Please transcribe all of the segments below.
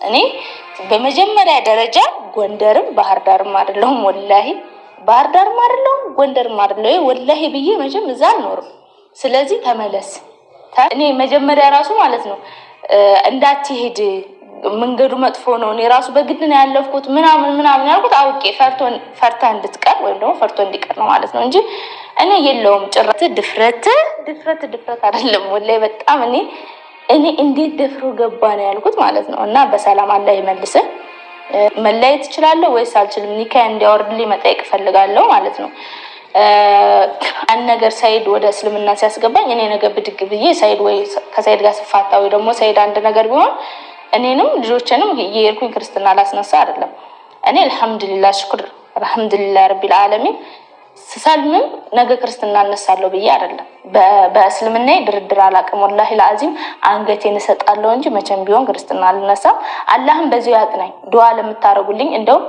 እኔ በመጀመሪያ ደረጃ ጎንደርም ባህር ዳርም አይደለሁም ወላሂ ባህር ዳርም አይደለሁም ጎንደርም አይደለሁም ወላሂ ብዬ መቼም እዛ አልኖርም። ስለዚህ ተመለስ። እኔ መጀመሪያ ራሱ ማለት ነው እንዳትሄድ መንገዱ መጥፎ ነው እኔ ራሱ በግድ ነው ያለፍኩት ምናምን ያልኩት አውቄ ፈርታ እንድትቀር ወይም ደግሞ ፈርቶ እንዲቀር ነው ማለት ነው እንጂ እኔ የለውም ጭራት ድፍረት አይደለም ወላሂ በጣም እኔ እንዴት ደፍሮ ገባ ነው ያልኩት ማለት ነው። እና በሰላም አላህ ይመልስህ። መለየት እችላለሁ ወይስ አልችልም? ኒካ እንዲያወርድልኝ መጠየቅ እፈልጋለሁ ማለት ነው። አንድ ነገር ሰይድ ወደ እስልምና ሲያስገባኝ እኔ ነገ ብድግ ብዬ ሰይድ ወይ ከሰይድ ጋር ስፋታ ወይ ደግሞ ሰይድ አንድ ነገር ቢሆን እኔንም ልጆቼንም የሄድኩኝ ክርስትና ላስነሳ አይደለም። እኔ አልহামዱሊላህ ሽኩር አልহামዱሊላህ ረቢል ዓለሚን ስሰልምም ነገ ክርስትና እነሳለሁ ብዬ አይደለም። በእስልምና ድርድር አላቅም ወላሂ ለአዚም አንገቴን እሰጣለሁ እንጂ መቼም ቢሆን ክርስትና አልነሳም። አላህም በዚሁ ያጥናኝ። ዱዓ ለምታረጉልኝ እንደው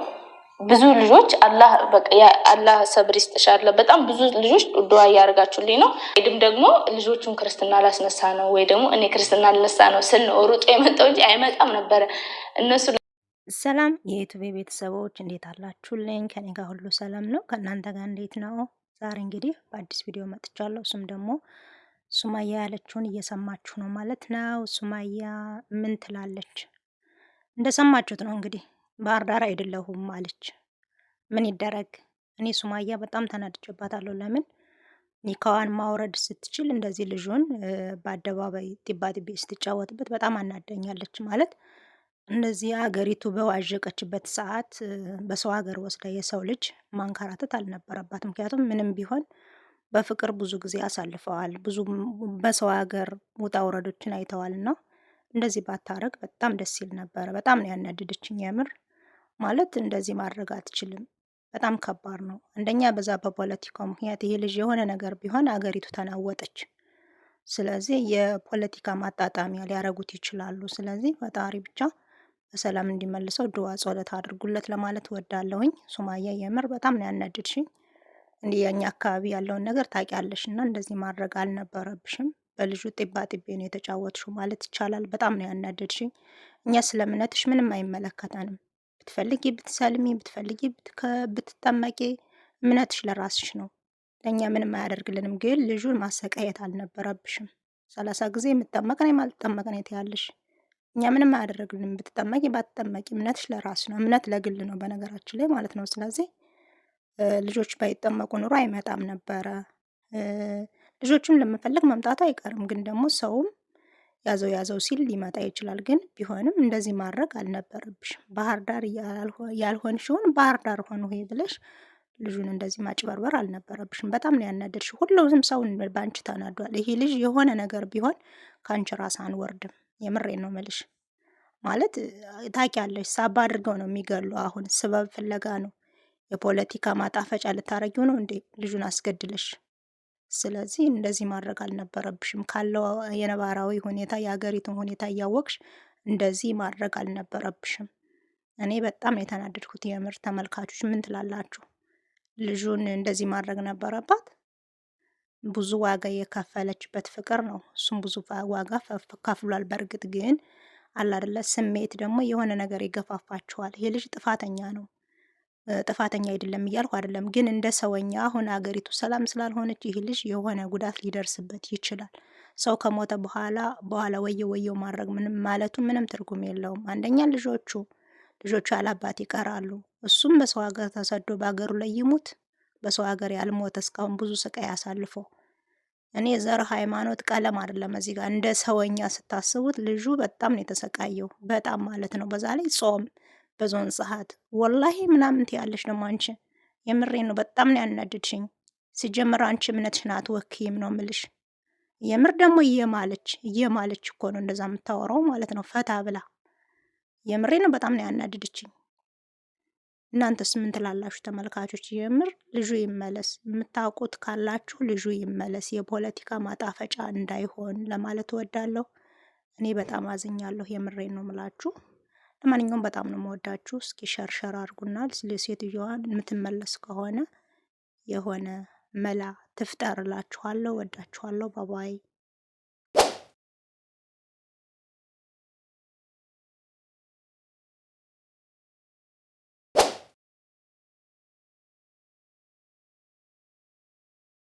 ብዙ ልጆች አላህ ሰብር ይስጥሻል። በጣም ብዙ ልጆች ዱዓ ያርጋችሁልኝ ነው። እድም ደግሞ ልጆቹን ክርስትና ላስነሳ ነው ወይ ደግሞ እኔ ክርስትና ልነሳ ነው ስል ነው ሩጦ የመጣው እንጂ አይመጣም ነበር እነሱ። ሰላም የዩቲዩብ ቤተሰቦች እንዴት አላችሁልኝ? ከኔ ጋር ሁሉ ሰላም ነው። ከእናንተ ጋር እንዴት ነው? ዛሬ እንግዲህ በአዲስ ቪዲዮ መጥቻለሁ። እሱም ደግሞ ሱማያ ያለችውን እየሰማችሁ ነው ማለት ነው። ሱማያ ምን ትላለች? እንደሰማችሁት ነው እንግዲህ ባህር ዳር አይደለሁም አለች። ምን ይደረግ? እኔ ሱማያ በጣም ተናድጄባታለሁ። ለምን ኒካዋን ማውረድ ስትችል እንደዚህ ልጁን በአደባባይ ጢባጢቤ ስትጫወትበት በጣም አናደኛለች ማለት እንደዚህ ሀገሪቱ በዋዠቀችበት ሰዓት በሰው ሀገር ወስዳ የሰው ልጅ ማንከራተት አልነበረባትም። ምክንያቱም ምንም ቢሆን በፍቅር ብዙ ጊዜ አሳልፈዋል። ብዙ በሰው ሀገር ውጣ ውረዶችን አይተዋልና እንደዚህ ባታረግ በጣም ደስ ይል ነበረ። በጣም ነው ያናደደችኝ የምር ማለት እንደዚህ ማድረግ አትችልም። በጣም ከባድ ነው። አንደኛ በዛ በፖለቲካው ምክንያት ይሄ ልጅ የሆነ ነገር ቢሆን ሀገሪቱ ተናወጠች። ስለዚህ የፖለቲካ ማጣጣሚያ ሊያረጉት ይችላሉ። ስለዚህ ፈጣሪ ብቻ በሰላም እንዲመልሰው ዱዓ ጸሎት አድርጉለት ለማለት ወዳለሁኝ። ሱማያ የምር በጣም ነው ያናደድሽኝ። እንዲህ የኛ አካባቢ ያለውን ነገር ታውቂያለሽና እንደዚህ ማድረግ አልነበረብሽም። በልጁ ጢባጢቤ ነው የተጫወትሽው ማለት ይቻላል። በጣም ነው ያናደድሽኝ። እኛ ስለምነትሽ ምንም አይመለከተንም። ብትፈልጊ ብትሰልሚ፣ ብትፈልጊ ብትጠመቂ እምነትሽ ለራስሽ ነው። ለእኛ ምንም አያደርግልንም። ግን ልጁን ማሰቃየት አልነበረብሽም። 30 ጊዜ የምትጠመቅ ነው የማልጠመቅ ነው ትያለሽ። እኛ ምንም አያደርግልንም። ብትጠመቂ ባትጠመቂ እምነትሽ ለራስ ነው። እምነት ለግል ነው በነገራችን ላይ ማለት ነው። ስለዚህ ልጆች ባይጠመቁ ኑሮ አይመጣም ነበረ። ልጆቹን ለመፈለግ መምጣቱ አይቀርም። ግን ደግሞ ሰውም ያዘው ሲል ሊመጣ ይችላል። ግን ቢሆንም እንደዚህ ማድረግ አልነበረብሽም። ባህር ዳር ያልሆንሽውን ባህር ዳር ሆኖ ብለሽ ልጁን እንደዚህ ማጭበርበር አልነበረብሽም። በጣም ነው ያናደድሽው። ሁሉም ሰው ባንቺ ተናዷል። ይሄ ልጅ የሆነ ነገር ቢሆን ካንቺ ራስ አንወርድም። የምሬን ነው የምልሽ። ማለት ታውቂያለሽ፣ ሳባ አድርገው ነው የሚገሉ። አሁን ስበብ ፍለጋ ነው። የፖለቲካ ማጣፈጫ ልታረጊው ነው እንዴ ልጁን አስገድለሽ? ስለዚህ እንደዚህ ማድረግ አልነበረብሽም። ካለው የነባራዊ ሁኔታ የሀገሪቱን ሁኔታ እያወቅሽ እንደዚህ ማድረግ አልነበረብሽም። እኔ በጣም የተናደድኩት የምር። ተመልካቾች ምን ትላላችሁ? ልጁን እንደዚህ ማድረግ ነበረባት? ብዙ ዋጋ የከፈለችበት ፍቅር ነው። እሱም ብዙ ዋጋ ከፍሏል። በእርግጥ ግን አለ አይደለ ስሜት ደግሞ የሆነ ነገር ይገፋፋችኋል። ይሄ ልጅ ጥፋተኛ ነው። ጥፋተኛ አይደለም እያልኩ አይደለም፣ ግን እንደ ሰውኛ አሁን አገሪቱ ሰላም ስላልሆነች ይህ ልጅ የሆነ ጉዳት ሊደርስበት ይችላል። ሰው ከሞተ በኋላ ወየው ማድረግ ምንም ማለቱ ምንም ትርጉም የለውም። አንደኛ ልጆቹ ያላባት ይቀራሉ። እሱም በሰው ሀገር ተሰዶ በሀገሩ ላይ ይሙት። በሰው ሀገር ያልሞተ እስካሁን ብዙ ስቃይ አሳልፎ እኔ ዘር፣ ሃይማኖት፣ ቀለም አይደለም እዚህ ጋር እንደ ሰውኛ ስታስቡት ልጁ በጣም ነው የተሰቃየው። በጣም ማለት ነው። በዛ ላይ ጾም በዞን ሰዓት ወላሂ ምናምን ትያለሽ ደግሞ አንቺ። የምሬን ነው። በጣም ነው ያናደድሽኝ። ሲጀምር አንቺ እምነትሽን አትወክይም ነው ምልሽ። የምር ደግሞ እየማለች እኮ ነው እንደዛ የምታወራው ማለት ነው። ፈታ ብላ የምሬን ነው። በጣም ነው ያናደድችኝ። እናንተስ ምን ትላላችሁ ተመልካቾች? የምር ልጁ ይመለስ። የምታውቁት ካላችሁ ልጁ ይመለስ። የፖለቲካ ማጣፈጫ እንዳይሆን ለማለት እወዳለሁ። እኔ በጣም አዝኛለሁ። የምሬን ነው ምላችሁ። ለማንኛውም በጣም ነው የምወዳችሁ። እስኪ ሸርሸር አድርጉና ሴትዮዋን የምትመለስ ከሆነ የሆነ መላ ትፍጠርላችኋለሁ። ወዳችኋለሁ። ባባይ